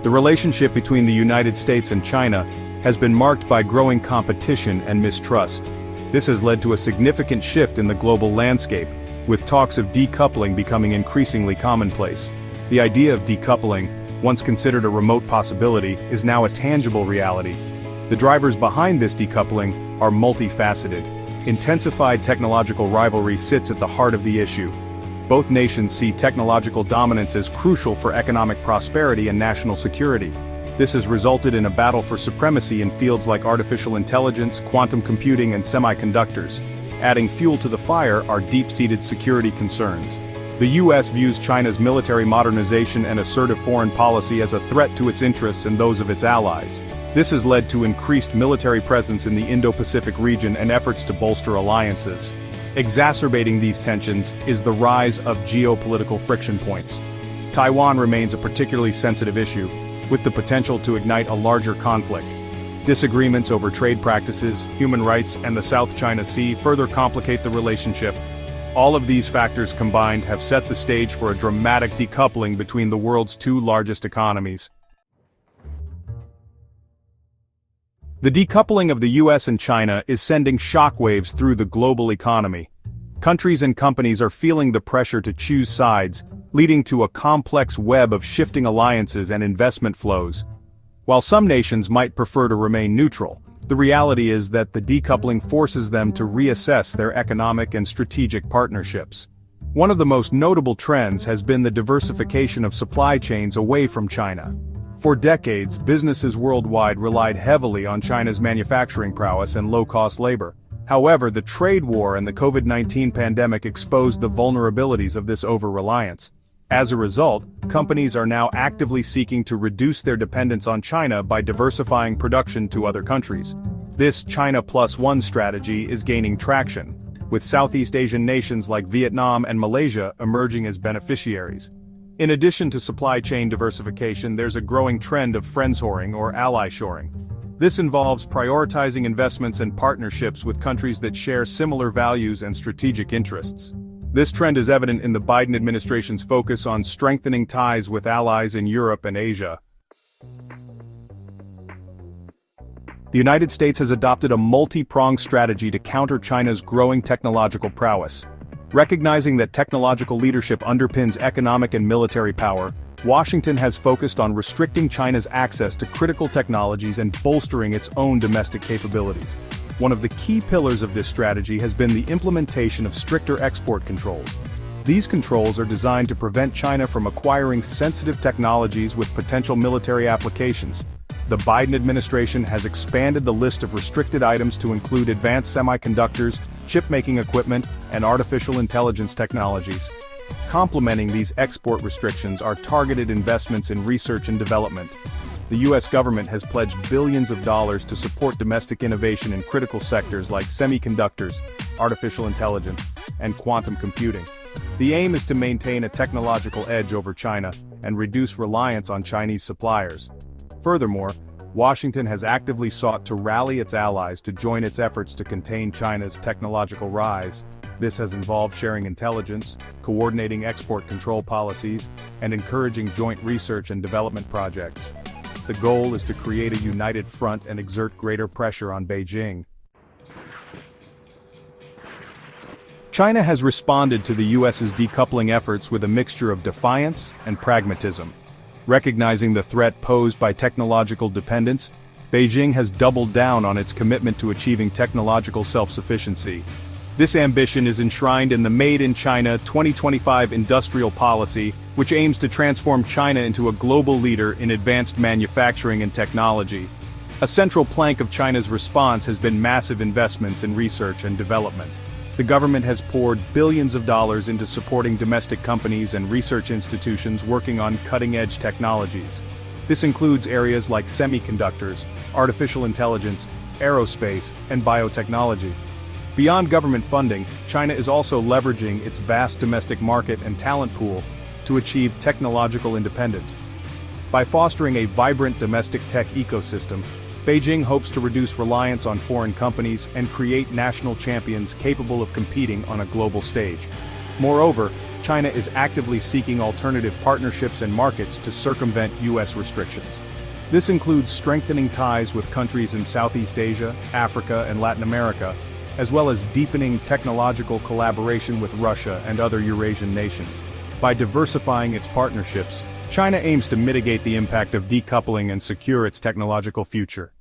The relationship between the United States and China has been marked by growing competition and mistrust. This has led to a significant shift in the global landscape, with talks of decoupling becoming increasingly commonplace. The idea of decoupling, once considered a remote possibility, is now a tangible reality. The drivers behind this decoupling are multifaceted. Intensified technological rivalry sits at the heart of the issue. Both nations see technological dominance as crucial for economic prosperity and national security. This has resulted in a battle for supremacy in fields like artificial intelligence, quantum computing, and semiconductors. Adding fuel to the fire are deep-seated security concerns. The US views China's military modernization and assertive foreign policy as a threat to its interests and those of its allies. This has led to increased military presence in the Indo-Pacific region and efforts to bolster alliances. Exacerbating these tensions is the rise of geopolitical friction points. Taiwan remains a particularly sensitive issue, with the potential to ignite a larger conflict. Disagreements over trade practices, human rights, and the South China Sea further complicate the relationship. All of these factors combined have set the stage for a dramatic decoupling between the world's two largest economies. The decoupling of the US and China is sending shockwaves through the global economy. Countries and companies are feeling the pressure to choose sides, leading to a complex web of shifting alliances and investment flows. While some nations might prefer to remain neutral, the reality is that the decoupling forces them to reassess their economic and strategic partnerships. One of the most notable trends has been the diversification of supply chains away from China. For decades, businesses worldwide relied heavily on China's manufacturing prowess and low-cost labor. However, the trade war and the COVID-19 pandemic exposed the vulnerabilities of this over-reliance. As a result, companies are now actively seeking to reduce their dependence on China by diversifying production to other countries. This China Plus One strategy is gaining traction, with Southeast Asian nations like Vietnam and Malaysia emerging as beneficiaries. In addition to supply chain diversification, there's a growing trend of friendshoring or ally shoring. This involves prioritizing investments and partnerships with countries that share similar values and strategic interests. This trend is evident in the Biden administration's focus on strengthening ties with allies in Europe and Asia. The United States has adopted a multi-pronged strategy to counter China's growing technological prowess. Recognizing that technological leadership underpins economic and military power, Washington has focused on restricting China's access to critical technologies and bolstering its own domestic capabilities. One of the key pillars of this strategy has been the implementation of stricter export controls. These controls are designed to prevent China from acquiring sensitive technologies with potential military applications. The Biden administration has expanded the list of restricted items to include advanced semiconductors, chip-making equipment, and artificial intelligence technologies. Complementing these export restrictions are targeted investments in research and development. The US government has pledged billions of dollars to support domestic innovation in critical sectors like semiconductors, artificial intelligence, and quantum computing. The aim is to maintain a technological edge over China and reduce reliance on Chinese suppliers. Furthermore, Washington has actively sought to rally its allies to join its efforts to contain China's technological rise. This has involved sharing intelligence, coordinating export control policies, and encouraging joint research and development projects. The goal is to create a united front and exert greater pressure on Beijing. China has responded to the US's decoupling efforts with a mixture of defiance and pragmatism. Recognizing the threat posed by technological dependence, Beijing has doubled down on its commitment to achieving technological self-sufficiency. This ambition is enshrined in the Made in China 2025 industrial policy, which aims to transform China into a global leader in advanced manufacturing and technology. A central plank of China's response has been massive investments in research and development. The government has poured billions of dollars into supporting domestic companies and research institutions working on cutting-edge technologies. This includes areas like semiconductors, artificial intelligence, aerospace, and biotechnology. Beyond government funding, China is also leveraging its vast domestic market and talent pool to achieve technological independence. By fostering a vibrant domestic tech ecosystem, Beijing hopes to reduce reliance on foreign companies and create national champions capable of competing on a global stage. Moreover, China is actively seeking alternative partnerships and markets to circumvent U.S. restrictions. This includes strengthening ties with countries in Southeast Asia, Africa, and Latin America, as well as deepening technological collaboration with Russia and other Eurasian nations. By diversifying its partnerships, China aims to mitigate the impact of decoupling and secure its technological future.